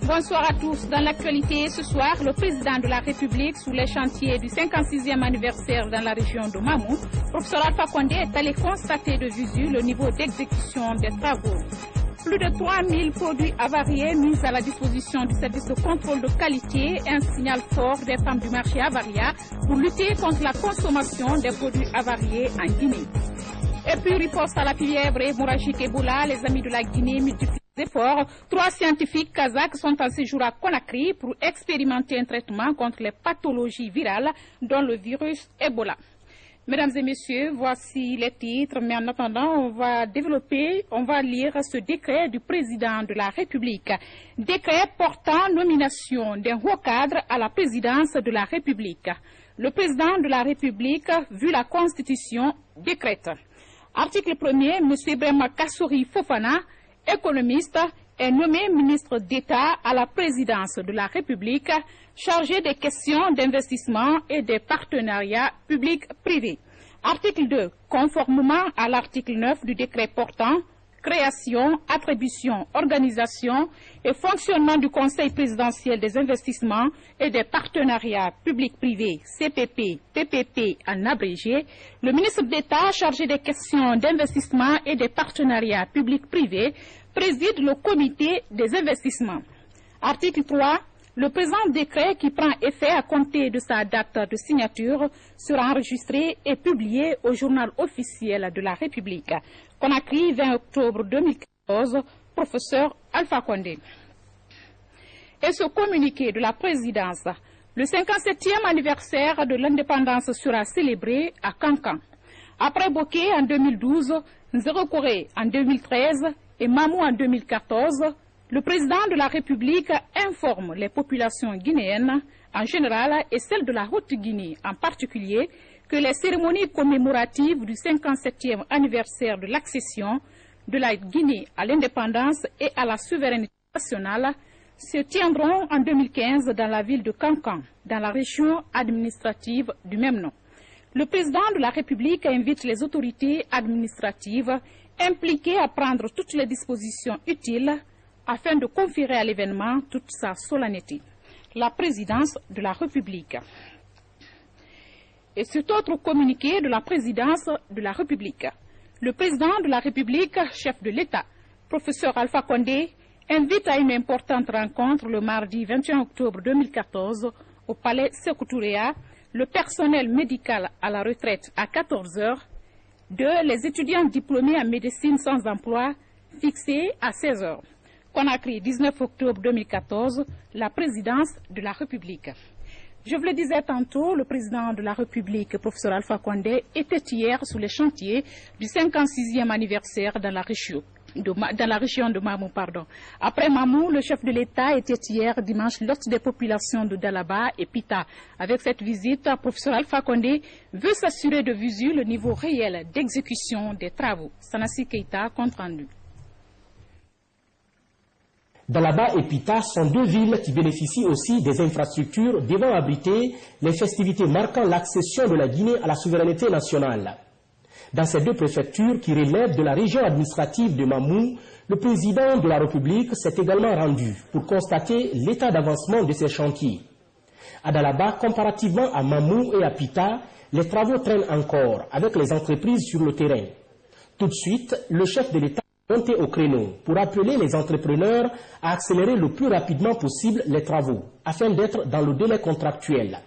Bonsoir à tous. Dans l'actualité ce soir, le président de la République sous les chantiers du 56e anniversaire dans la région de Mamou, professeur Alpha Condé, est allé constater de visu le niveau d'exécution des travaux. Plus de 3000 produits avariés mis à la disposition du service de contrôle de qualité, un signal fort des femmes du marché Avaria pour lutter contre la consommation des produits avariés en Guinée. Et puis, riposte à la fièvre hémorragique Ebola, les amis de la Guinée multiplient les efforts. 3 scientifiques kazakhs sont en séjour à Conakry pour expérimenter un traitement contre les pathologies virales, dont le virus Ebola. Mesdames et messieurs, voici les titres, mais en attendant, on va lire ce décret du président de la République. Décret portant nomination d'un haut cadre à la présidence de la République. Le président de la République, vu la Constitution, décrète. Article 1er, M. Ibrahima Kassouri Fofana, économiste, est nommé ministre d'État à la présidence de la République, chargé des questions d'investissement et des partenariats publics-privés. Article 2. Conformément à l'article 9 du décret portant création, attribution, organisation et fonctionnement du Conseil présidentiel des investissements et des partenariats publics-privés, CPP, PPP en abrégé, le ministre d'État chargé des questions d'investissement et des partenariats publics-privés préside le comité des investissements. Article 3. Le présent décret qui prend effet à compter de sa date de signature sera enregistré et publié au journal officiel de la République. Conakry, 20 octobre 2014, professeur Alpha Condé. Et ce communiqué de la présidence, le 57e anniversaire de l'indépendance sera célébré à Kankan. Après Boké en 2012, Nzéro-Koré en 2013 et Mamou en 2014, le président de la République informe les populations guinéennes en général et celles de la Haute-Guinée en particulier que les cérémonies commémoratives du 57e anniversaire de l'accession de la Guinée à l'indépendance et à la souveraineté nationale se tiendront en 2015 dans la ville de Kankan, dans la région administrative du même nom. Le président de la République invite les autorités administratives impliquées à prendre toutes les dispositions utiles afin de conférer à l'événement toute sa solennité. La présidence de la République. Et cet autre communiqué de la présidence de la République. Le président de la République, chef de l'État, professeur Alpha Condé, invite à une importante rencontre le mardi 21 octobre 2014 au palais Sékou Touréa, le personnel médical à la retraite à 14 h, les étudiants diplômés en médecine sans emploi fixés à 16 h. Conakry, 19 octobre 2014, la présidence de la République. Je vous le disais tantôt, le président de la République, professeur Alpha Condé, était hier sous les chantiers du 56e anniversaire dans la région de Mamou. Après Mamou, le chef de l'État était hier dimanche l'hôte des populations de Dalaba et Pita. Avec cette visite, professeur Alpha Condé veut s'assurer de visu le niveau réel d'exécution des travaux. Sanassi Keita, compte rendu. Dalaba et Pita sont 2 villes qui bénéficient aussi des infrastructures devant abriter les festivités marquant l'accession de la Guinée à la souveraineté nationale. Dans ces 2 préfectures qui relèvent de la région administrative de Mamou, le président de la République s'est également rendu pour constater l'état d'avancement de ces chantiers. À Dalaba, comparativement à Mamou et à Pita, les travaux traînent encore avec les entreprises sur le terrain. Tout de suite, le chef de l'État monter au créneau pour appeler les entrepreneurs à accélérer le plus rapidement possible les travaux afin d'être dans le délai contractuel.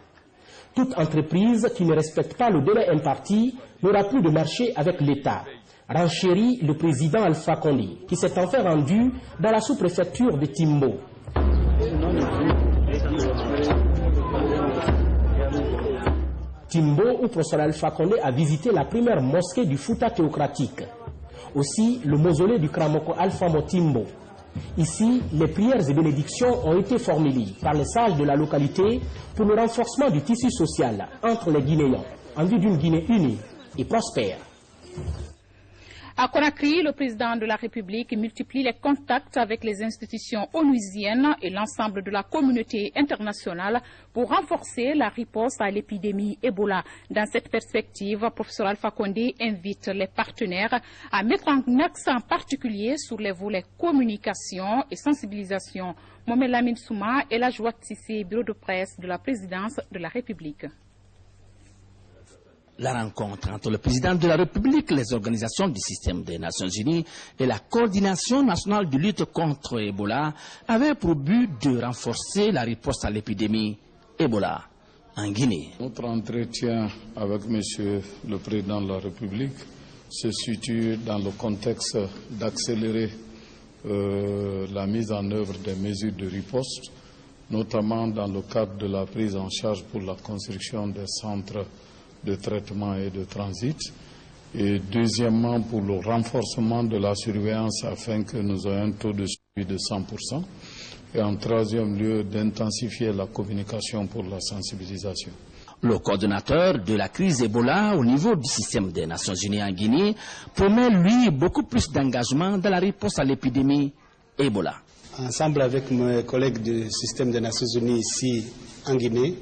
Toute entreprise qui ne respecte pas le délai imparti n'aura plus de marché avec l'État, renchérit le président Alpha Condé, qui s'est enfin rendu dans la sous-préfecture de Timbo. Timbo, où professeur Alpha Condé a visité la première mosquée du Fouta théocratique. Aussi le mausolée du Kramoko Alpha Motimbo. Ici, les prières et bénédictions ont été formulées par les sages de la localité pour le renforcement du tissu social entre les Guinéens en vue d'une Guinée unie et prospère. À Conakry, le président de la République multiplie les contacts avec les institutions onusiennes et l'ensemble de la communauté internationale pour renforcer la riposte à l'épidémie Ebola. Dans cette perspective, professeur Alpha Condé invite les partenaires à mettre un accent particulier sur les volets communication et sensibilisation. Mohamed Lamine Souma et la Joie Tissé, bureau de presse de la présidence de la République. La rencontre entre le président de la République, les organisations du système des Nations Unies et la coordination nationale de lutte contre Ebola avait pour but de renforcer la riposte à l'épidémie Ebola en Guinée. Notre entretien avec Monsieur le président de la République se situe dans le contexte d'accélérer la mise en œuvre des mesures de riposte, notamment dans le cadre de la prise en charge pour la construction des centres de traitement et de transit, et deuxièmement pour le renforcement de la surveillance afin que nous ayons un taux de suivi de 100%, et en troisième lieu d'intensifier la communication pour la sensibilisation. Le coordonnateur de la crise Ebola au niveau du système des Nations Unies en Guinée promet, lui, beaucoup plus d'engagement dans la réponse à l'épidémie Ebola. Ensemble avec mes collègues du système des Nations Unies ici en Guinée,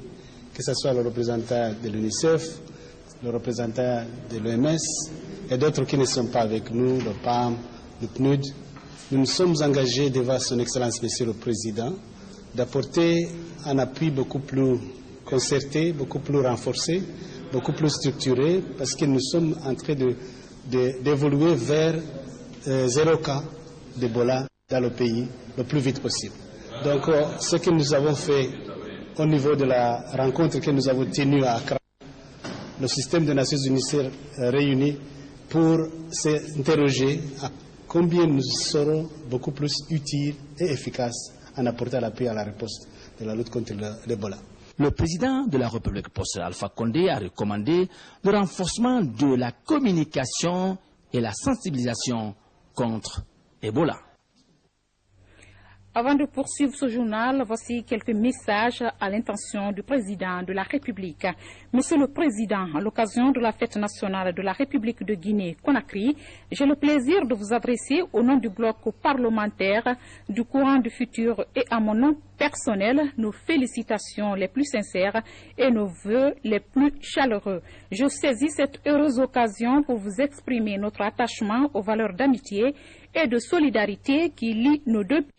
que ce soit le représentant de l'UNICEF, le représentant de l'OMS et d'autres qui ne sont pas avec nous, le PAM, le PNUD, nous nous sommes engagés devant son Excellence Monsieur le Président d'apporter un appui beaucoup plus concerté, beaucoup plus renforcé, beaucoup plus structuré, parce que nous sommes en train d'évoluer vers 0 cas d'Ebola dans le pays le plus vite possible. Donc ce que nous avons fait au niveau de la rencontre que nous avons tenue à Accra, le système des Nations Unies s'est réuni pour s'interroger à combien nous serons beaucoup plus utiles et efficaces en apportant l'appui à la réponse de la lutte contre l'Ebola. Le président de la République, professeur Alpha Condé, a recommandé le renforcement de la communication et la sensibilisation contre Ebola. Avant de poursuivre ce journal, voici quelques messages à l'intention du président de la République. Monsieur le Président, à l'occasion de la fête nationale de la République de Guinée-Conakry, j'ai le plaisir de vous adresser au nom du bloc parlementaire du courant du futur et à mon nom personnel nos félicitations les plus sincères et nos vœux les plus chaleureux. Je saisis cette heureuse occasion pour vous exprimer notre attachement aux valeurs d'amitié et de solidarité qui lient nos deux pays.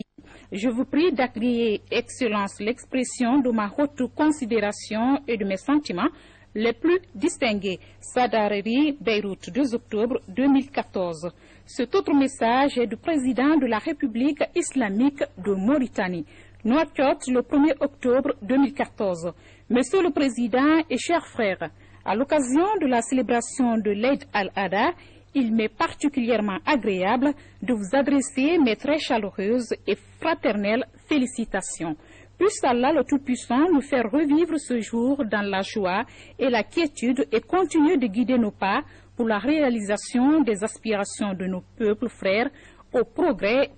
Je vous prie d'accueillir, Excellence, l'expression de ma haute considération et de mes sentiments les plus distingués. Sadareri, Beyrouth, 2 octobre 2014. Cet autre message est du président de la République islamique de Mauritanie. Nouakchott, le 1er octobre 2014. Monsieur le Président et chers frères, à l'occasion de la célébration de l'Eid al-Adha, il m'est particulièrement agréable de vous adresser mes très chaleureuses et fraternelles félicitations. Puisse Allah le Tout-Puissant nous faire revivre ce jour dans la joie et la quiétude et continuer de guider nos pas pour la réalisation des aspirations de nos peuples frères au progrès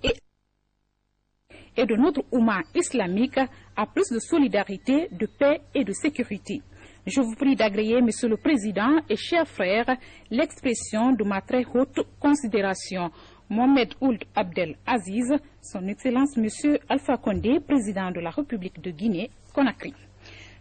et de notre Oumma islamique à plus de solidarité, de paix et de sécurité. Je vous prie d'agréer, Monsieur le Président et chers frères, l'expression de ma très haute considération. Mohamed Ould Abdel Aziz, Son Excellence Monsieur Alpha Condé, Président de la République de Guinée-Conakry.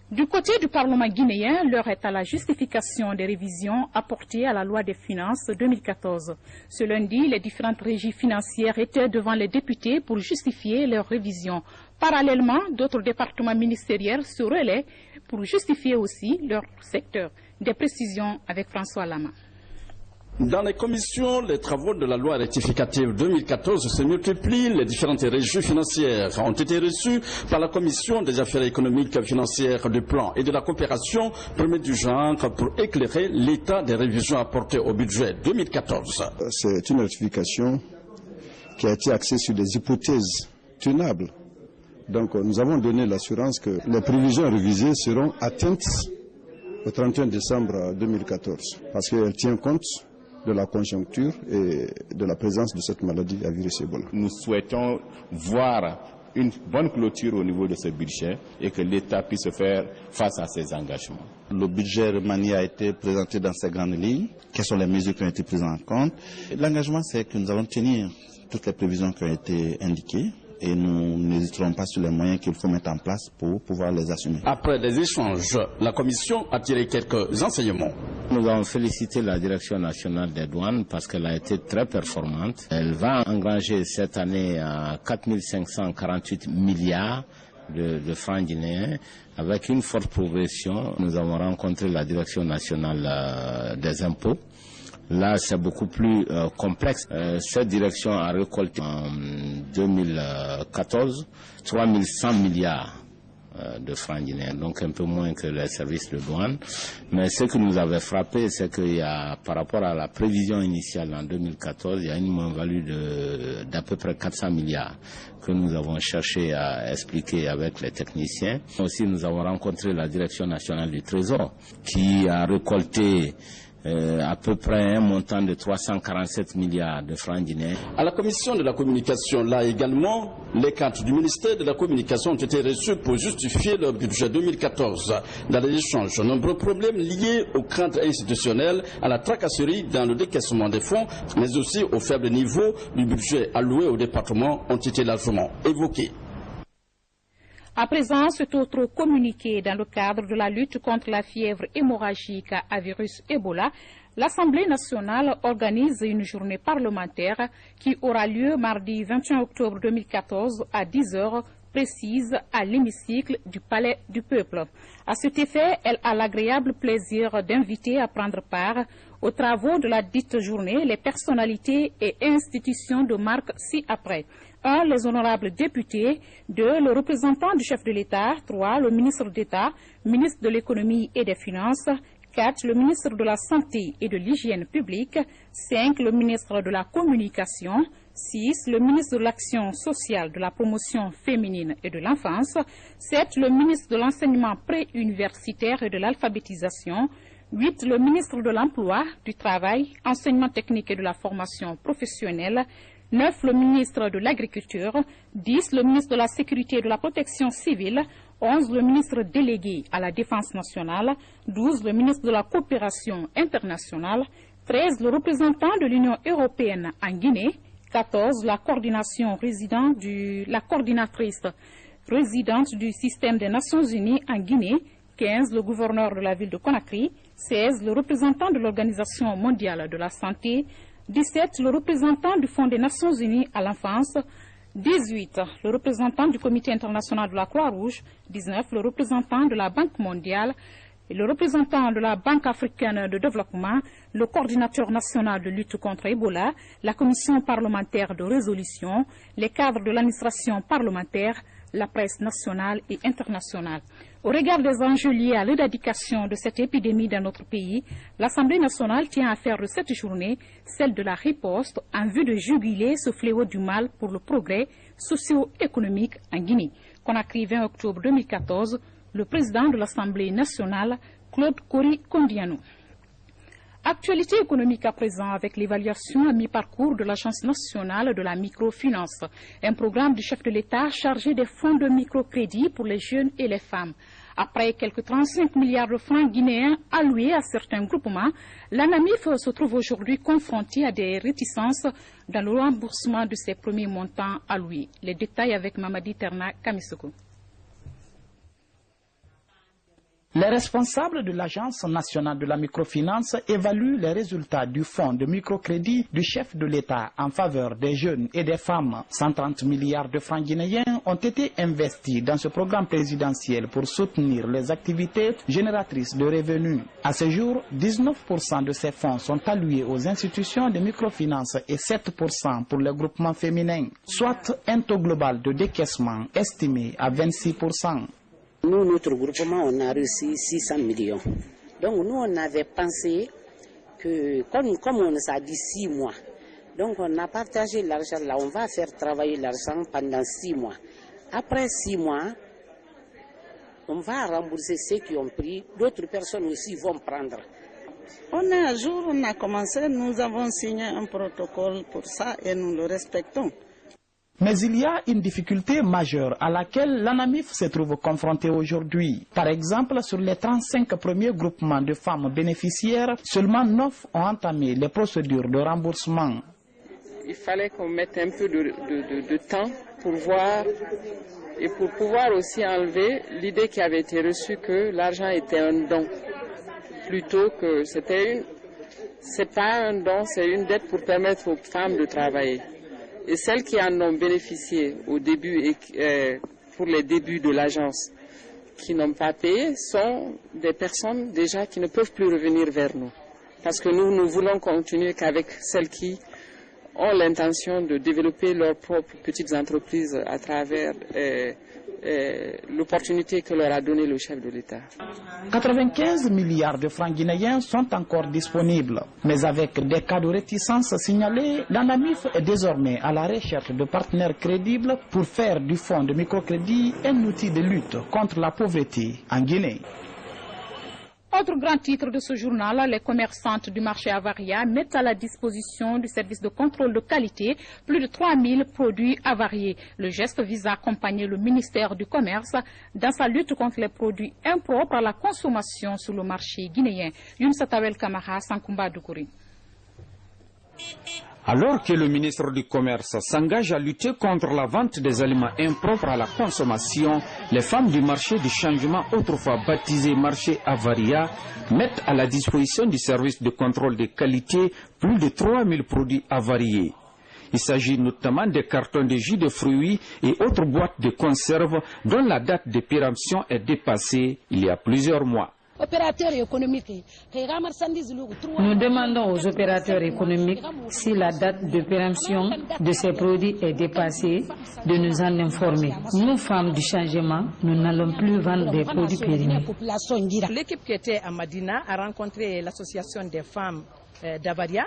Du côté du Parlement guinéen, l'heure est à la justification des révisions apportées à la loi des finances 2014. Ce lundi, les différentes régies financières étaient devant les députés pour justifier leurs révisions. Parallèlement, d'autres départements ministériels se relaient pour justifier aussi leur secteur. Des précisions avec François Lama. Dans les commissions, les travaux de la loi rectificative 2014 se multiplient. Les différentes régies financières ont été reçues par la commission des affaires économiques, financières, du plan et de la coopération, premier du genre, pour éclairer l'état des révisions apportées au budget 2014. C'est une rectification qui a été axée sur des hypothèses tenables. Donc nous avons donné l'assurance que les prévisions révisées seront atteintes au 31 décembre 2014 parce qu'elles tiennent compte de la conjoncture et de la présence de cette maladie à virus Ebola. Nous souhaitons voir une bonne clôture au niveau de ce budget et que l'État puisse faire face à ses engagements. Le budget remanié a été présenté dans ses grandes lignes. Quelles sont les mesures qui ont été prises en compte? L'engagement, c'est que nous allons tenir toutes les prévisions qui ont été indiquées et nous n'hésiterons pas sur les moyens qu'il faut mettre en place pour pouvoir les assumer. Après des échanges, la Commission a tiré quelques enseignements. Nous avons félicité la Direction nationale des douanes parce qu'elle a été très performante. Elle va engranger cette année à 4 548 milliards de francs guinéens avec une forte progression. Nous avons rencontré la Direction nationale des impôts. Là, c'est beaucoup plus complexe. Cette direction a récolté en 2014 3100 milliards de francs guinéens, donc un peu moins que les services de douane. Mais ce qui nous avait frappé, c'est qu'il y a, par rapport à la prévision initiale en 2014, il y a une moins-value d'à peu près 400 milliards que nous avons cherché à expliquer avec les techniciens. Aussi, nous avons rencontré la Direction nationale du Trésor qui a récolté à peu près un montant de 347 milliards de francs guinéens. À la commission de la communication, là également, les cadres du ministère de la communication ont été reçus pour justifier leur budget 2014. Dans les échanges, nombreux problèmes liés aux craintes institutionnelles, à la tracasserie dans le décaissement des fonds, mais aussi au faible niveau du budget alloué au département ont été largement évoqués. À présent, cet autre communiqué dans le cadre de la lutte contre la fièvre hémorragique à virus Ebola, l'Assemblée nationale organise une journée parlementaire qui aura lieu mardi 21 octobre 2014 à 10 h précise à l'hémicycle du Palais du Peuple. À cet effet, elle a l'agréable plaisir d'inviter à prendre part aux travaux de la dite journée les personnalités et institutions de marque ci-après. 1. Les honorables députés. 2. Le représentant du chef de l'État. 3. Le ministre d'État, ministre de l'Économie et des Finances. 4. Le ministre de la Santé et de l'Hygiène publique. 5. Le ministre de la Communication. 6. Le ministre de l'Action sociale, de la promotion féminine et de l'enfance. 7. Le ministre de l'Enseignement préuniversitaire et de l'alphabétisation. 8. Le ministre de l'Emploi, du Travail, Enseignement technique et de la formation professionnelle. 9. Le ministre de l'Agriculture. 10. Le ministre de la Sécurité et de la Protection civile. 11. Le ministre délégué à la Défense nationale. 12. Le ministre de la Coopération internationale. 13. Le représentant de l'Union européenne en Guinée. 14. La coordinatrice résidente du système des Nations unies en Guinée. 15. Le gouverneur de la ville de Conakry. 16. Le représentant de l'Organisation mondiale de la santé. 17. Le représentant du Fonds des Nations unies à l'enfance. 18. Le représentant du Comité international de la Croix-Rouge. 19. Le représentant de la Banque mondiale. Et le représentant de la Banque africaine de développement, le coordinateur national de lutte contre Ebola, la commission parlementaire de résolution, les cadres de l'administration parlementaire, la presse nationale et internationale. Au regard des enjeux liés à l'éradication de cette épidémie dans notre pays, l'Assemblée nationale tient à faire de cette journée celle de la riposte en vue de juguler ce fléau du mal pour le progrès socio-économique en Guinée. Conakry, 20 octobre 2014, le président de l'Assemblée nationale, Claude Kori Kondianou. Actualité économique à présent avec l'évaluation à mi-parcours de l'Agence nationale de la microfinance, un programme du chef de l'État chargé des fonds de microcrédit pour les jeunes et les femmes. Après quelques 35 milliards de francs guinéens alloués à certains groupements, l'ANAMIF se trouve aujourd'hui confronté à des réticences dans le remboursement de ses premiers montants alloués. Les détails avec Mamadi Terna Kamisoko. Les responsables de l'Agence nationale de la microfinance évaluent les résultats du fonds de microcrédit du chef de l'État en faveur des jeunes et des femmes. 130 milliards de francs guinéens ont été investis dans ce programme présidentiel pour soutenir les activités génératrices de revenus. À ce jour, 19% de ces fonds sont alloués aux institutions de microfinance et 7% pour les groupements féminins, soit un taux global de décaissement estimé à 26%. Nous, notre groupement, on a reçu 600 millions. Donc nous, on avait pensé que, comme on nous a dit 6 mois, donc on a partagé l'argent là, on va faire travailler l'argent pendant 6 mois. Après 6 mois, on va rembourser ceux qui ont pris, d'autres personnes aussi vont prendre. Un jour, on a commencé, nous avons signé un protocole pour ça et nous le respectons. Mais il y a une difficulté majeure à laquelle l'ANAMIF se trouve confrontée aujourd'hui. Par exemple, sur les 35 premiers groupements de femmes bénéficiaires, seulement 9 ont entamé les procédures de remboursement. Il fallait qu'on mette un peu de temps pour voir et pour pouvoir aussi enlever l'idée qui avait été reçue que l'argent était un don, plutôt que c'est pas un don, c'est une dette pour permettre aux femmes de travailler. Et celles qui en ont bénéficié au début et pour les débuts de l'agence, qui n'ont pas payé, sont des personnes déjà qui ne peuvent plus revenir vers nous. Parce que nous voulons continuer qu'avec celles qui ont l'intention de développer leurs propres petites entreprises à travers l'opportunité que leur a donnée le chef de l'État. 95 milliards de francs guinéens sont encore disponibles. Mais avec des cas de réticence signalés, l'ANAMIF est désormais à la recherche de partenaires crédibles pour faire du fonds de microcrédit un outil de lutte contre la pauvreté en Guinée. Autre grand titre de ce journal, les commerçantes du marché Avaria mettent à la disposition du service de contrôle de qualité plus de 3000 produits avariés. Le geste vise à accompagner le ministère du Commerce dans sa lutte contre les produits impropres à la consommation sur le marché guinéen. Youn Satawel Kamara, Sankumba Doukouri. Alors que le ministre du Commerce s'engage à lutter contre la vente des aliments impropres à la consommation, les femmes du marché du changement, autrefois baptisé marché Avaria, mettent à la disposition du service de contrôle de qualité plus de 3000 produits avariés. Il s'agit notamment des cartons de jus de fruits et autres boîtes de conserve dont la date de péremption est dépassée il y a plusieurs mois. Nous demandons aux opérateurs économiques, si la date de péremption de ces produits est dépassée, de nous en informer. Nous, femmes du changement, nous n'allons plus vendre des produits périmés. L'équipe qui était à Madina a rencontré l'association des femmes d'Avaria.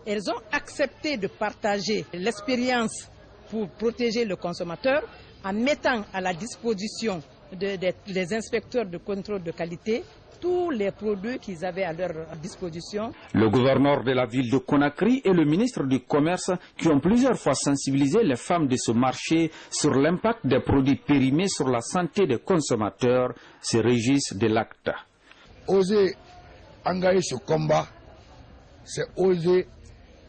Elles ont accepté de partager l'expérience pour protéger le consommateur en mettant à la disposition des inspecteurs de contrôle de qualité tous les produits qu'ils avaient à leur disposition. Le gouverneur de la ville de Conakry et le ministre du Commerce, qui ont plusieurs fois sensibilisé les femmes de ce marché sur l'impact des produits périmés sur la santé des consommateurs, se régissent de l'acte. Oser engager ce combat, c'est oser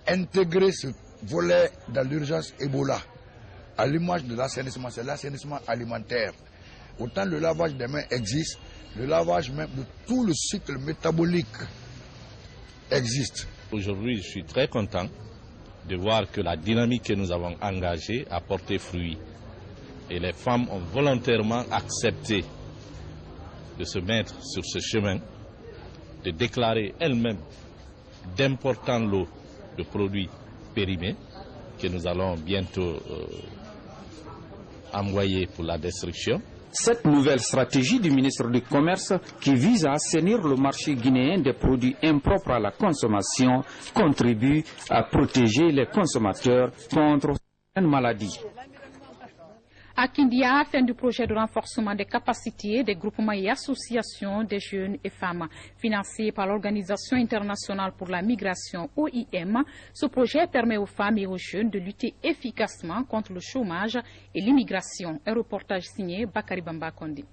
intégrer ce volet dans l'urgence Ebola. À l'image de l'assainissement, c'est l'assainissement alimentaire. Autant le lavage des mains existe, le lavage même de tout le cycle métabolique existe. Aujourd'hui, je suis très content de voir que la dynamique que nous avons engagée a porté fruit. Et les femmes ont volontairement accepté de se mettre sur ce chemin, de déclarer elles-mêmes d'importants lots de produits périmés que nous allons bientôt envoyer pour la destruction. Cette nouvelle stratégie du ministre du Commerce, qui vise à assainir le marché guinéen des produits impropres à la consommation, contribue à protéger les consommateurs contre certaines maladies. À Kindia, fin du projet de renforcement des capacités des groupements et associations des jeunes et femmes. Financé par l'Organisation internationale pour la migration OIM, ce projet permet aux femmes et aux jeunes de lutter efficacement contre le chômage et l'immigration. Un reportage signé Bakari Bamba Kondi.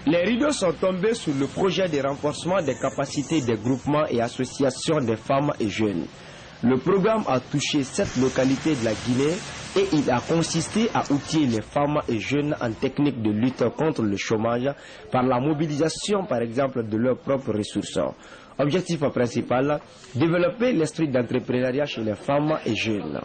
Les rideaux sont tombés sur le projet de renforcement des capacités des groupements et associations des femmes et jeunes. Le programme a touché 7 localités de la Guinée et il a consisté à outiller les femmes et jeunes en technique de lutte contre le chômage par la mobilisation, par exemple, de leurs propres ressources. Objectif principal, développer l'esprit d'entrepreneuriat chez les femmes et jeunes.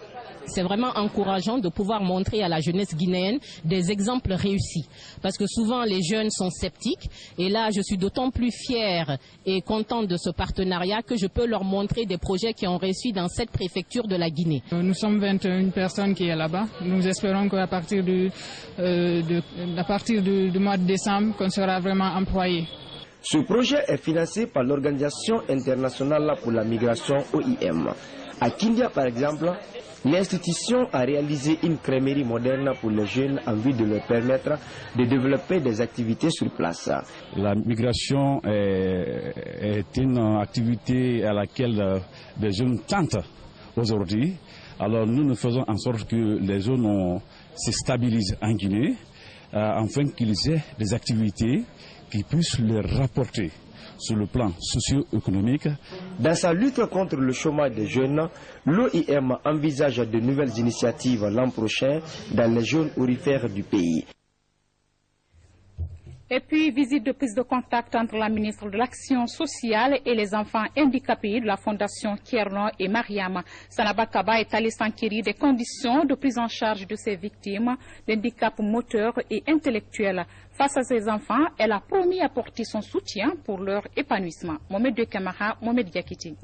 C'est vraiment encourageant de pouvoir montrer à la jeunesse guinéenne des exemples réussis. Parce que souvent les jeunes sont sceptiques et là je suis d'autant plus fière et contente de ce partenariat que je peux leur montrer des projets qui ont réussi dans cette préfecture de la Guinée. Nous sommes 21 personnes qui sont là-bas. Nous espérons qu'à partir du mois de décembre qu'on sera vraiment employés. Ce projet est financé par l'Organisation internationale pour la migration OIM. À Kindia par exemple, l'institution a réalisé une crèmerie moderne pour les jeunes en vue de leur permettre de développer des activités sur place. La migration est une activité à laquelle les jeunes tentent aujourd'hui Alors nous faisons en sorte que les zones se stabilisent en Guinée, afin qu'ils aient des activités qui puissent leur rapporter sur le plan socio-économique. Dans sa lutte contre le chômage des jeunes, l'OIM envisage de nouvelles initiatives l'an prochain dans les zones aurifères du pays. Et puis, visite de prise de contact entre la ministre de l'Action sociale et les enfants handicapés de la Fondation Kierno et Mariam. Sanaba Kaba est allé s'enquérir des conditions de prise en charge de ces victimes d'handicap moteur et intellectuel. Face à ces enfants, elle a promis apporter son soutien pour leur épanouissement. Mohamed De Kamara, Mohamed Yakiti.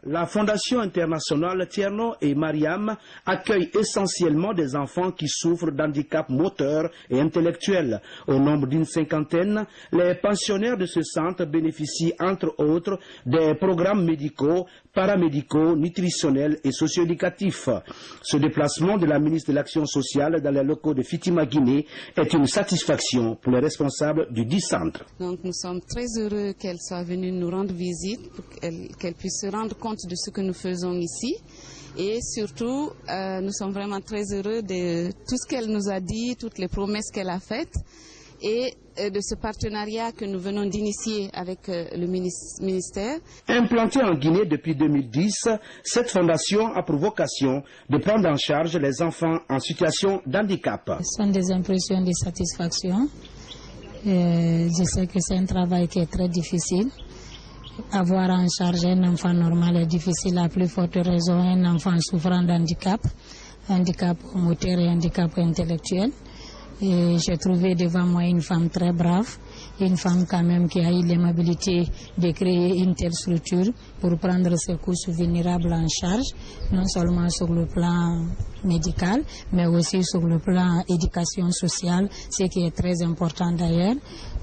La Fondation internationale Tierno et Mariam accueille essentiellement des enfants qui souffrent d'handicap moteur et intellectuel. Au nombre d'une cinquantaine, les pensionnaires de ce centre bénéficient entre autres des programmes médicaux, paramédicaux, nutritionnels et socio-éducatifs. Ce déplacement de la ministre de l'Action sociale dans les locaux de Fitima Guinée est une satisfaction pour les responsables du dit centre. Donc nous sommes très heureux qu'elle soit venue nous rendre visite pour qu'elle puisse se rendre compte de ce que nous faisons ici. Et surtout, nous sommes vraiment très heureux de tout ce qu'elle nous a dit, toutes les promesses qu'elle a faites et de ce partenariat que nous venons d'initier avec le ministère. Implantée en Guinée depuis 2010, cette fondation a pour vocation de prendre en charge les enfants en situation d'handicap. Ce sont des impressions de satisfaction. Je sais que c'est un travail qui est très difficile. Avoir en charge un enfant normal est difficile, à plus forte raison un enfant souffrant d'handicap, handicap moteur et handicap intellectuel. Et j'ai trouvé devant moi une femme très brave, une femme quand même qui a eu l'aimabilité de créer une telle structure pour prendre ses couches vulnérables en charge, non seulement sur le plan médical, mais aussi sur le plan éducation sociale, ce qui est très important d'ailleurs.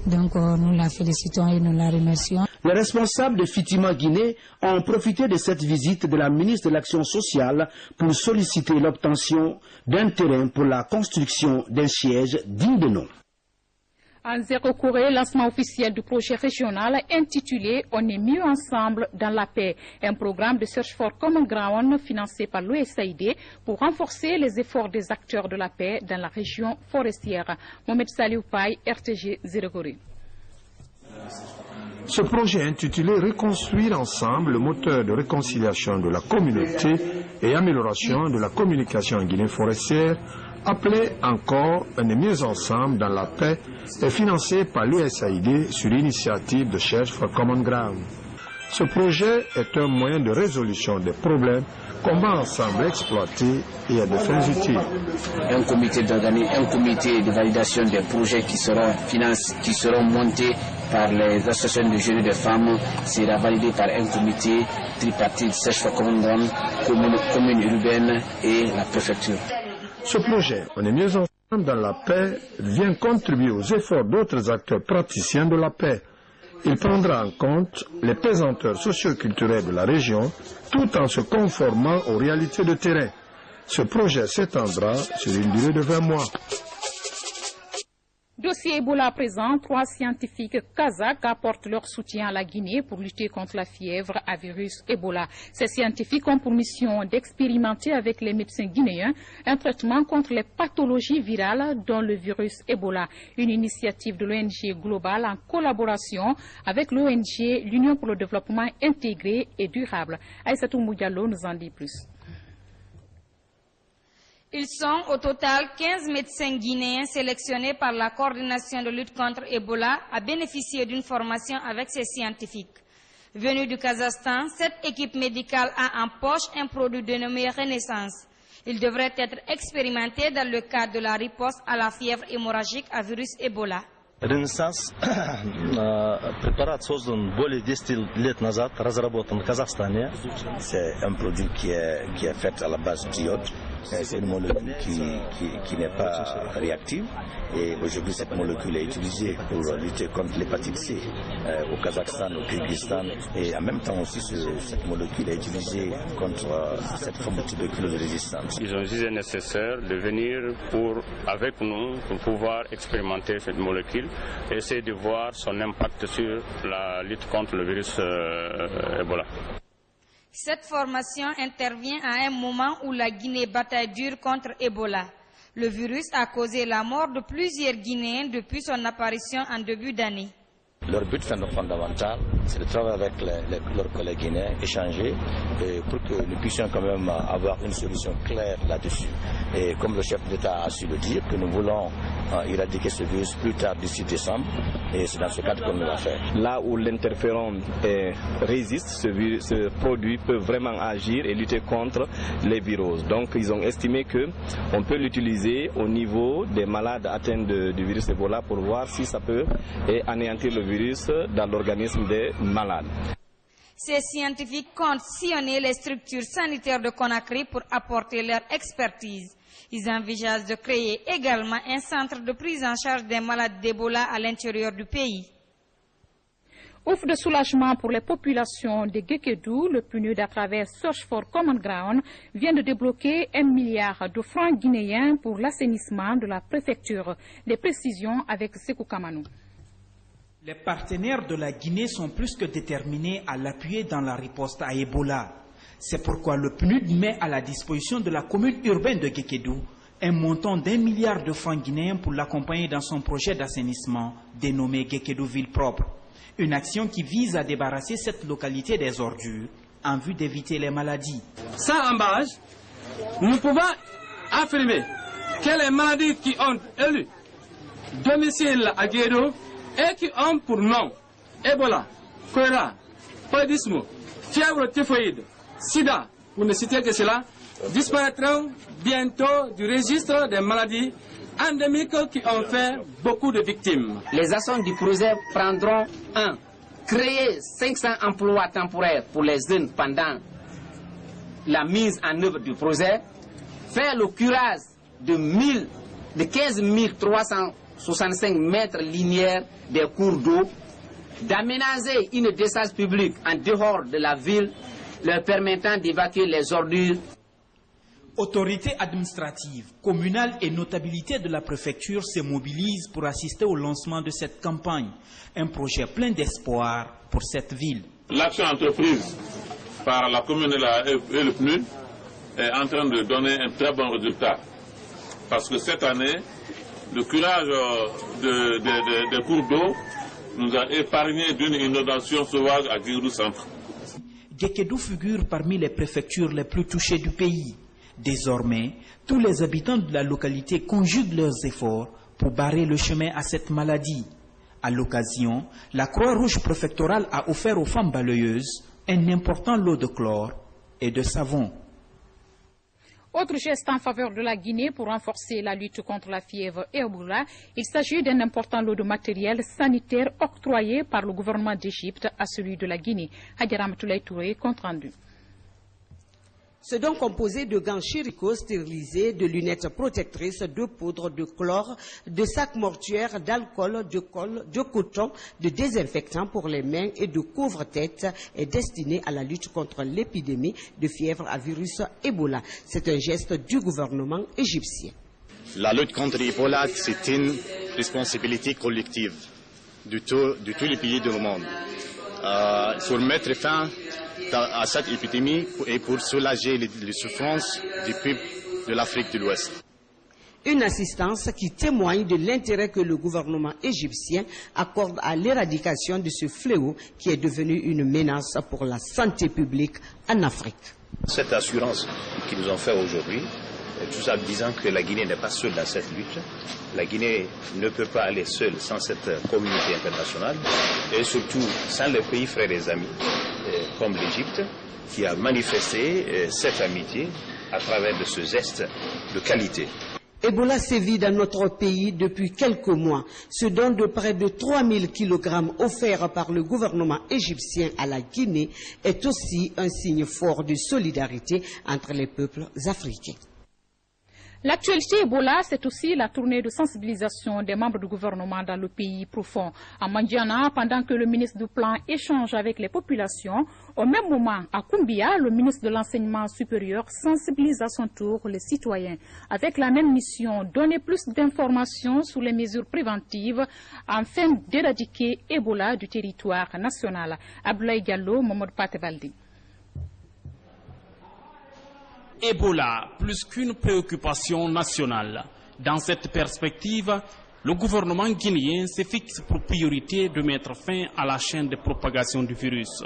Donc nous la félicitons et nous la remercions. Les responsables de Fitima Guinée ont profité de cette visite de la ministre de l'Action sociale pour solliciter l'obtention d'un terrain pour la construction d'un siège digne de nom. En Zéro Corée, lancement officiel du projet régional intitulé On est mieux ensemble dans la paix, un programme de Search for Common Ground financé par l'USAID pour renforcer les efforts des acteurs de la paix dans la région forestière. Mohamed Saliou Paye, RTG Zéro Corée. Ce projet intitulé Reconstruire ensemble, le moteur de réconciliation de la communauté et amélioration de la communication en Guinée forestière, appelé encore On est mieux ensemble dans la paix, est financé par l'USAID sur l'initiative de Search for Common Ground. Ce projet est un moyen de résolution des problèmes qu'on va ensemble exploiter et à des fins utiles. Un comité de validation des projets qui seront montés par les associations de jeunes et de femmes sera validé par un comité tripartite Search for Common Ground, commune urbaine et la préfecture. Ce projet, On est mieux ensemble dans la paix, vient contribuer aux efforts d'autres acteurs praticiens de la paix. Il prendra en compte les pesanteurs socio-culturels de la région tout en se conformant aux réalités de terrain. Ce projet s'étendra sur une durée de 20 mois. Dossier Ebola à présent, 3 scientifiques kazakhs apportent leur soutien à la Guinée pour lutter contre la fièvre à virus Ebola. Ces scientifiques ont pour mission d'expérimenter avec les médecins guinéens un traitement contre les pathologies virales dont le virus Ebola. Une initiative de l'ONG Global en collaboration avec l'ONG l'Union pour le développement intégré et durable. Aïssatou Moudiallo nous en dit plus. Ils sont au total 15 médecins guinéens sélectionnés par la coordination de lutte contre Ebola à bénéficier d'une formation avec ces scientifiques. Venus du Kazakhstan, cette équipe médicale a en poche un produit dénommé Renaissance. Il devrait être expérimenté dans le cadre de la riposte à la fièvre hémorragique à virus Ebola. Ренессанс препарат создан более 10 лет назад, разработан в Казахстане. C'est un produit qui est fait à la base d'iode. C'est une molécule qui n'est pas réactive et aujourd'hui cette molécule est utilisée pour lutter contre l'hépatite C au Kazakhstan, au Kyrgyzstan et en même temps aussi cette molécule est utilisée contre cette forme de tuberculose résistante. Ils ont jugé nécessaire de venir avec nous pour pouvoir expérimenter cette molécule et essayer de voir son impact sur la lutte contre le virus Ebola. Cette formation intervient à un moment où la Guinée bataille dure contre Ebola. Le virus a causé la mort de plusieurs Guinéens depuis son apparition en début d'année. Leur but fondamental, c'est de travailler avec leurs collègues guinéens, échanger, pour que nous puissions quand même avoir une solution claire là-dessus. Et comme le chef d'État a su le dire, que nous voulons éradiquer ce virus plus tard d'ici décembre, et c'est dans ce cadre qu'on va faire. Là où l'interféron résiste, ce produit peut vraiment agir et lutter contre les virus. Donc ils ont estimé qu'on peut l'utiliser au niveau des malades atteints du virus Ebola pour voir si ça peut anéantir le virus dans l'organisme des malades. Ces scientifiques comptent sillonner les structures sanitaires de Conakry pour apporter leur expertise. Ils envisagent de créer également un centre de prise en charge des malades d'Ebola à l'intérieur du pays. Ouf de soulagement pour les populations de Guékédou, le PNUD à travers Search for Common Ground vient de débloquer 1 milliard de francs guinéens pour l'assainissement de la préfecture. Des précisions avec Sekou Kamanou. Les partenaires de la Guinée sont plus que déterminés à l'appuyer dans la riposte à Ebola. C'est pourquoi le PNUD met à la disposition de la commune urbaine de Guékédou un montant d'1 milliard de francs guinéens pour l'accompagner dans son projet d'assainissement dénommé Guékédou Ville Propre. Une action qui vise à débarrasser cette localité des ordures en vue d'éviter les maladies. Sans emballage, nous pouvons affirmer que les maladies qui ont élu domicile à Guékédou et qui ont pour nom Ebola, choléra, paludisme, fièvre typhoïde, sida, pour ne citer que cela, disparaîtront bientôt du registre des maladies endémiques qui ont fait beaucoup de victimes. Les actions du projet prendront 1. Créer 500 emplois temporaires pour les jeunes pendant la mise en œuvre du projet, faire le curage de 15 365 mètres linéaires des cours d'eau, d'aménager une décharge publique en dehors de la ville, leur permettant d'évacuer les ordures. Autorités administratives, communales et notabilités de la préfecture se mobilisent pour assister au lancement de cette campagne. Un projet plein d'espoir pour cette ville. L'action entreprise par la commune et le PNUD est en train de donner un très bon résultat. Parce que cette année, le curage des cours d'eau nous a épargné d'une inondation sauvage à Guékédou Centre. Guékédou figure parmi les préfectures les plus touchées du pays. Désormais, tous les habitants de la localité conjuguent leurs efforts pour barrer le chemin à cette maladie. À l'occasion, la Croix-Rouge préfectorale a offert aux femmes balayeuses un important lot de chlore et de savon. Autre geste en faveur de la Guinée pour renforcer la lutte contre la fièvre Ebola, il s'agit d'un important lot de matériel sanitaire octroyé par le gouvernement d'Égypte à celui de la Guinée. Hadjara Matoulaye Touré, compte rendu. Ce don composé de gants chirurgicaux stérilisés, de lunettes protectrices, de poudre, de chlore, de sacs mortuaires, d'alcool, de colle, de coton, de désinfectants pour les mains et de couvre-tête est destiné à la lutte contre l'épidémie de fièvre à virus Ebola. C'est un geste du gouvernement égyptien. La lutte contre Ebola, c'est une responsabilité collective de tous les pays du monde. Pour mettre fin à cette épidémie et pour soulager les souffrances du peuple de l'Afrique de l'Ouest. Une assistance qui témoigne de l'intérêt que le gouvernement égyptien accorde à l'éradication de ce fléau qui est devenu une menace pour la santé publique en Afrique. Cette assurance qu'ils nous ont fait aujourd'hui, tout en disant que la Guinée n'est pas seule dans cette lutte, la Guinée ne peut pas aller seule sans cette communauté internationale et surtout sans les pays frères et amis comme l'Égypte qui a manifesté cette amitié à travers de ce geste de qualité. Ebola sévit dans notre pays depuis quelques mois. Ce don de près de 3000 kg offert par le gouvernement égyptien à la Guinée est aussi un signe fort de solidarité entre les peuples africains. L'actualité Ebola, c'est aussi la tournée de sensibilisation des membres du gouvernement dans le pays profond. À Mandiana, pendant que le ministre du Plan échange avec les populations, au même moment, à Koumbia, le ministre de l'Enseignement supérieur sensibilise à son tour les citoyens. Avec la même mission, donner plus d'informations sur les mesures préventives afin d'éradiquer Ebola du territoire national. Abdoulaye Diallo, Mohamed Patebaldi. Ebola, plus qu'une préoccupation nationale. Dans cette perspective, le gouvernement guinéen se fixe pour priorité de mettre fin à la chaîne de propagation du virus.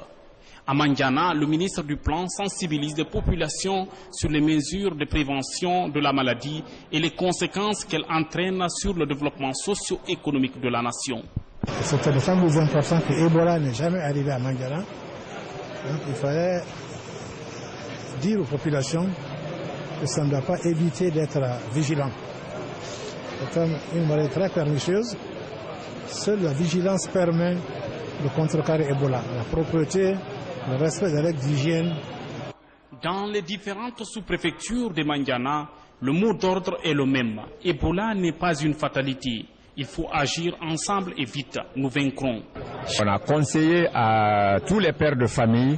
À Mandiana, le ministre du Plan sensibilise les populations sur les mesures de prévention de la maladie et les conséquences qu'elle entraîne sur le développement socio-économique de la nation. C'est d'autant plus important que Ebola n'est jamais arrivé à Mandiana. Donc il fallait dire aux populations que ça ne doit pas éviter d'être vigilant. C'est une maladie très pernicieuse. Seule la vigilance permet de contrecarrer Ebola. La propreté, le respect des règles d'hygiène. Dans les différentes sous-préfectures de Mandiana, le mot d'ordre est le même. Ebola n'est pas une fatalité. Il faut agir ensemble et vite. Nous vaincrons. On a conseillé à tous les pères de famille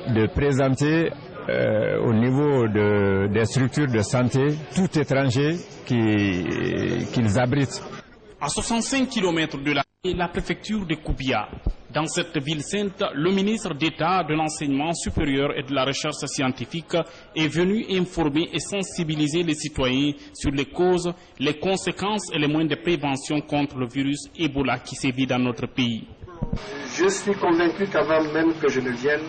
de présenter au niveau des structures de santé tout étranger qu'ils abritent. À 65 km de la préfecture de Koubia, dans cette ville sainte, le ministre d'État de l'Enseignement supérieur et de la Recherche scientifique est venu informer et sensibiliser les citoyens sur les causes, les conséquences et les moyens de prévention contre le virus Ebola qui sévit dans notre pays. Je suis convaincu qu'avant même que je ne vienne,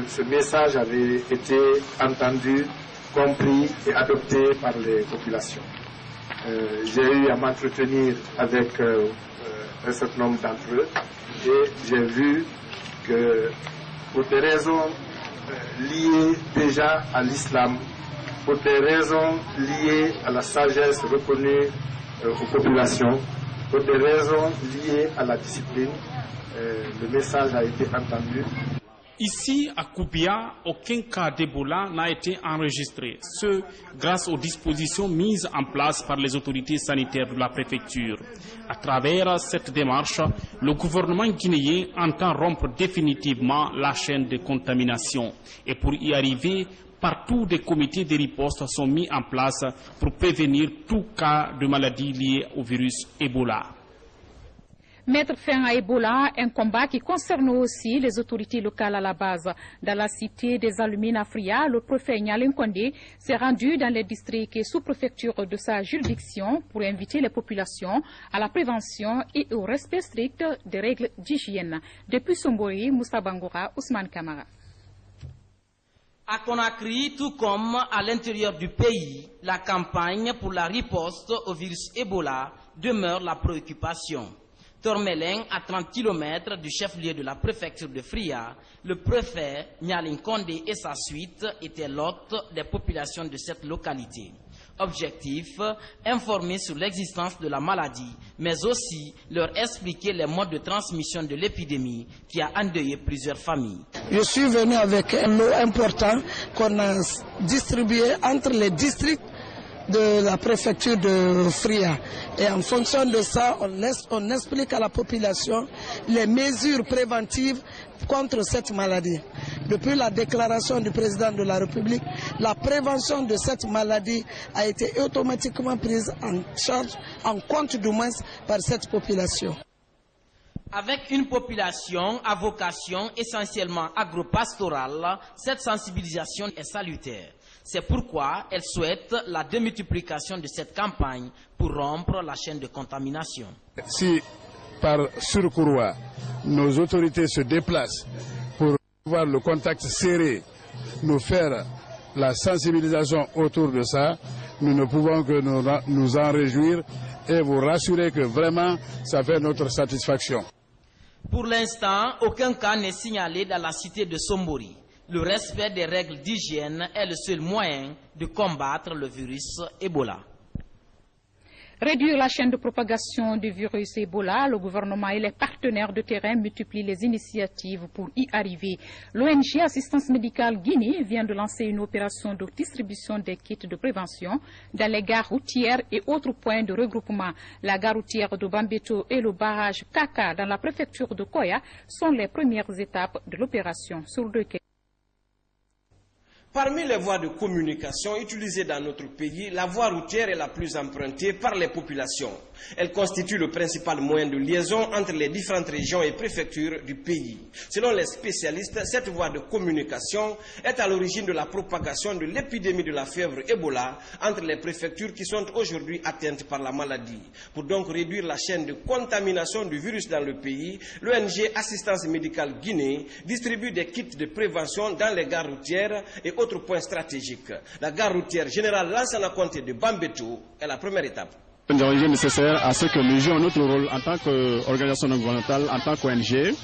ce message avait été entendu, compris et adopté par les populations. J'ai eu à m'entretenir avec un certain nombre d'entre eux et j'ai vu que pour des raisons liées déjà à l'islam, pour des raisons liées à la sagesse reconnue aux populations, pour des raisons liées à la discipline, le message a été entendu. Ici, à Koubia, aucun cas d'Ebola n'a été enregistré, ce grâce aux dispositions mises en place par les autorités sanitaires de la préfecture. À travers cette démarche, le gouvernement guinéen entend rompre définitivement la chaîne de contamination. Et pour y arriver, partout des comités de riposte sont mis en place pour prévenir tout cas de maladie liée au virus Ebola. Mettre fin à Ebola, un combat qui concerne aussi les autorités locales à la base. Dans la cité des Alumines à Fria, le préfet Nyalen Kondé s'est rendu dans les districts et sous-préfectures de sa juridiction pour inviter les populations à la prévention et au respect strict des règles d'hygiène. Depuis Sombori, Moussa Bangoura, Ousmane Kamara. À Conakry, tout comme à l'intérieur du pays, la campagne pour la riposte au virus Ebola demeure la préoccupation. Tormelin, à 30 km du chef-lieu de la préfecture de Fria, le préfet Nyalen Kondé et sa suite étaient l'hôte des populations de cette localité. Objectif, informer sur l'existence de la maladie, mais aussi leur expliquer les modes de transmission de l'épidémie qui a endeuillé plusieurs familles. Je suis venu avec un lot important qu'on a distribué entre les districts de la préfecture de Fria. Et en fonction de ça, on explique à la population les mesures préventives contre cette maladie. Depuis la déclaration du président de la République, la prévention de cette maladie a été automatiquement prise en charge, en compte du moins par cette population. Avec une population à vocation essentiellement agro-pastorale, cette sensibilisation est salutaire. C'est pourquoi elle souhaite la démultiplication de cette campagne pour rompre la chaîne de contamination. Si par surcourroie, nos autorités se déplacent pour avoir le contact serré, nous faire la sensibilisation autour de ça, nous ne pouvons que nous en réjouir et vous rassurer que vraiment ça fait notre satisfaction. Pour l'instant, aucun cas n'est signalé dans la cité de Sombori. Le respect des règles d'hygiène est le seul moyen de combattre le virus Ebola. Réduire la chaîne de propagation du virus Ebola, le gouvernement et les partenaires de terrain multiplient les initiatives pour y arriver. L'ONG Assistance médicale Guinée vient de lancer une opération de distribution des kits de prévention dans les gares routières et autres points de regroupement. La gare routière de Bambeto et le barrage Kaka dans la préfecture de Koya sont les premières étapes de l'opération. Sur deux quais. Parmi les voies de communication utilisées dans notre pays, la voie routière est la plus empruntée par les populations. Elle constitue le principal moyen de liaison entre les différentes régions et préfectures du pays. Selon les spécialistes, cette voie de communication est à l'origine de la propagation de l'épidémie de la fièvre Ebola entre les préfectures qui sont aujourd'hui atteintes par la maladie. Pour donc réduire la chaîne de contamination du virus dans le pays, l'ONG Assistance Médicale Guinée distribue des kits de prévention dans les gares routières et autre point stratégique. La gare routière générale Lansana Conté de Bambeto est la première étape. Il est nécessaire à ce que nous jouions notre rôle en tant qu'organisation non gouvernementale, en tant qu'ONG,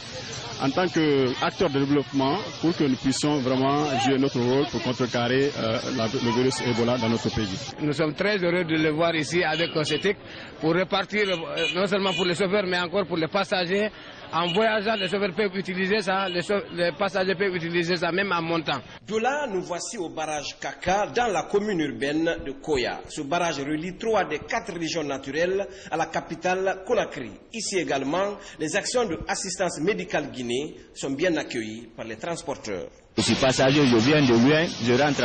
en tant qu'acteur de développement, pour que nous puissions vraiment jouer notre rôle pour contrecarrer le virus Ebola dans notre pays. Nous sommes très heureux de le voir ici avec CETIC pour repartir non seulement pour les chauffeurs mais encore pour les passagers. En voyageant, les chauffeurs peuvent utiliser ça, les passagers peuvent utiliser ça même en montant. De là, nous voici au barrage Kaka dans la commune urbaine de Koya. Ce barrage relie 3 des 4 régions naturelles à la capitale Conakry. Ici également, les actions de assistance médicale Guinée sont bien accueillies par les transporteurs. Je suis passager, je viens de loin, je rentre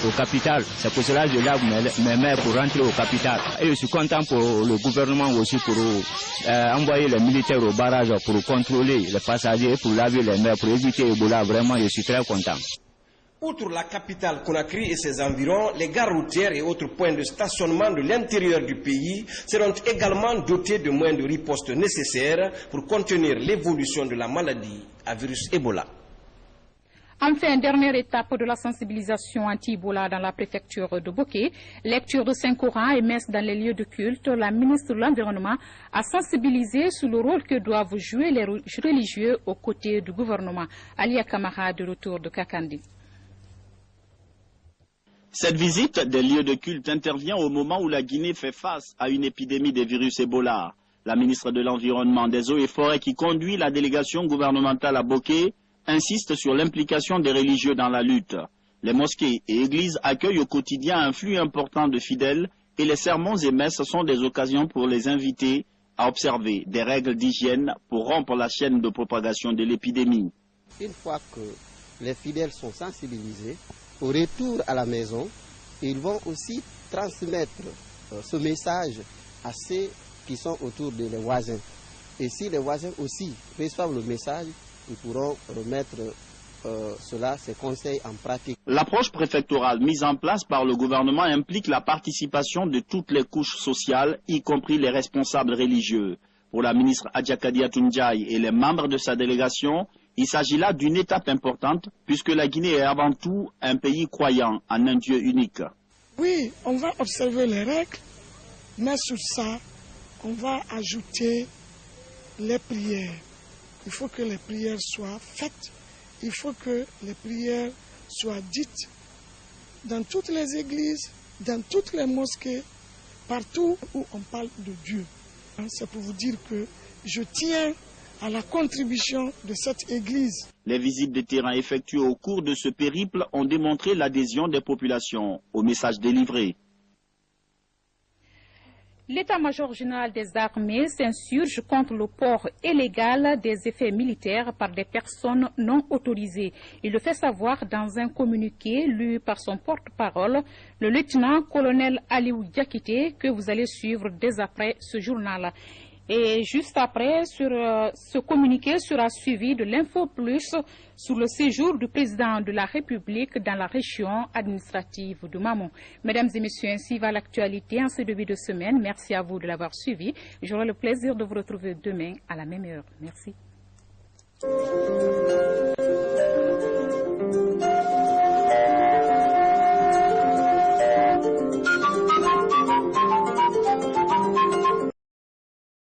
au capital. C'est pour cela que je lave mes mains pour rentrer au capital. Et je suis content pour le gouvernement aussi pour envoyer les militaires au barrage pour contrôler les passagers, pour laver les mains, pour éviter Ebola. Vraiment, je suis très content. Outre la capitale Conakry et ses environs, les gares routières et autres points de stationnement de l'intérieur du pays seront également dotés de moyens de riposte nécessaires pour contenir l'évolution de la maladie à virus Ebola. Enfin, dernière étape de la sensibilisation anti-Ebola dans la préfecture de Boké. Lecture de Saint-Coran et messe dans les lieux de culte. La ministre de l'Environnement a sensibilisé sur le rôle que doivent jouer les religieux aux côtés du gouvernement. Alia Kamara de retour de Kakandi. Cette visite des lieux de culte intervient au moment où la Guinée fait face à une épidémie des virus Ebola. La ministre de l'Environnement, des Eaux et Forêts qui conduit la délégation gouvernementale à Boké insiste sur l'implication des religieux dans la lutte. Les mosquées et églises accueillent au quotidien un flux important de fidèles et les sermons et messes sont des occasions pour les invités à observer des règles d'hygiène pour rompre la chaîne de propagation de l'épidémie. Une fois que les fidèles sont sensibilisés, au retour à la maison, ils vont aussi transmettre ce message à ceux qui sont autour des voisins. Et si les voisins aussi reçoivent le message, ils pourront remettre ces conseils en pratique. L'approche préfectorale mise en place par le gouvernement implique la participation de toutes les couches sociales, y compris les responsables religieux. Pour la ministre Adjakadia Tunjai et les membres de sa délégation, il s'agit là d'une étape importante, puisque la Guinée est avant tout un pays croyant en un Dieu unique. Oui, on va observer les règles, mais sur ça, on va ajouter les prières. Il faut que les prières soient faites, il faut que les prières soient dites dans toutes les églises, dans toutes les mosquées, partout où on parle de Dieu. C'est pour vous dire que je tiens à la contribution de cette église. Les visites de terrain effectuées au cours de ce périple ont démontré l'adhésion des populations au message délivré. L'état-major général des armées s'insurge contre le port illégal des effets militaires par des personnes non autorisées. Il le fait savoir dans un communiqué lu par son porte-parole, le lieutenant-colonel Aliou Diakité, que vous allez suivre dès après ce journal. Et juste après, sur ce communiqué sera suivi de l'Info Plus sur le séjour du président de la République dans la région administrative de Mamou. Mesdames et messieurs, ainsi va l'actualité en ce début de semaine. Merci à vous de l'avoir suivi. J'aurai le plaisir de vous retrouver demain à la même heure. Merci.